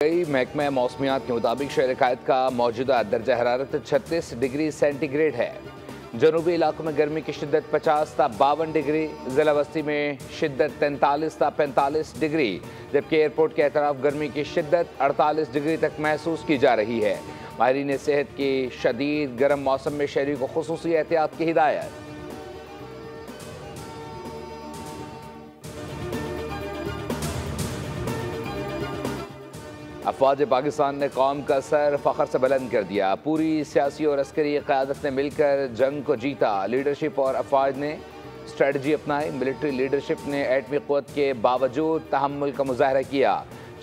कई महकमा मौसमियात के मुताबिक शहर कायद का मौजूदा दर्जा हरारत 36 डिग्री सेंटीग्रेड है। जनूबी इलाकों में गर्मी की शिद्दत 50 ता 52 डिग्री, जिला बस्ती में शिद्दत 43 ता 45 डिग्री, जबकि एयरपोर्ट के अतराफ गर्मी की शिद्दत 48 डिग्री तक महसूस की जा रही है। माहिरीन सेहत की शदीद गर्म मौसम में शहरी को खुसूसी एहतियात की हिदायत। अफवाज पाकिस्तान ने कौम का सर फख्र से बुलंद कर दिया। पूरी सियासी और अस्करी क़यादत ने मिलकर जंग को जीता। लीडरशिप और अफवाज ने स्ट्रेटजी अपनाई। मिलिट्री लीडरशिप ने एटमी क़ुव्वत के बावजूद तहम्मुल का मुजाहरा किया।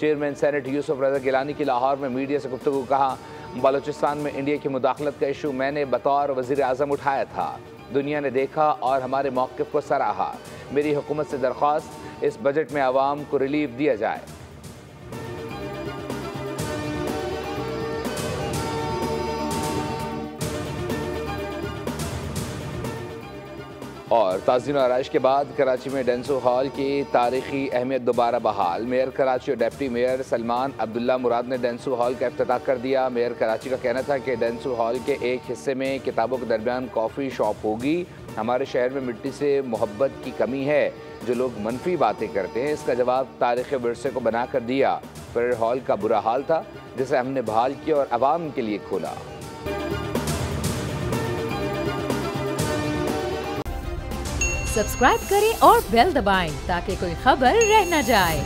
चेयरमैन सेनेट यूसुफ रज़ा गिलानी की लाहौर में मीडिया से गुफ्तगू। कहा, बलूचिस्तान में इंडिया की मुदाखलत का इशू मैंने बतौर वज़ीर आज़म उठाया था। दुनिया ने देखा और हमारे मौक़िफ़ को सराहा। मेरी हुकूमत से दरख्वास्त, इस बजट में आवाम को रिलीफ दिया जाए। और ताज़ीन और आराइश के बाद कराची में डेंसो हॉल की तारीखी अहमियत दोबारा बहाल। मेयर कराची और डिप्टी मेयर सलमान अब्दुल्ला मुराद ने डेंसो हॉल का इफ्तिताह कर दिया। मेयर कराची का कहना था कि डेंसो हॉल के एक हिस्से में किताबों के दरमियान कॉफ़ी शॉप होगी। हमारे शहर में मिट्टी से मोहब्बत की कमी है, जो लोग मनफी बातें करते हैं। इसका जवाब तारीख़ विरसे को बना कर दिया। परेड हॉल का बुरा हाल था, जिसे हमने बहाल किया और आवाम के लिए खोला। सब्सक्राइब करें और बेल दबाएं ताकि कोई खबर रह न जाए।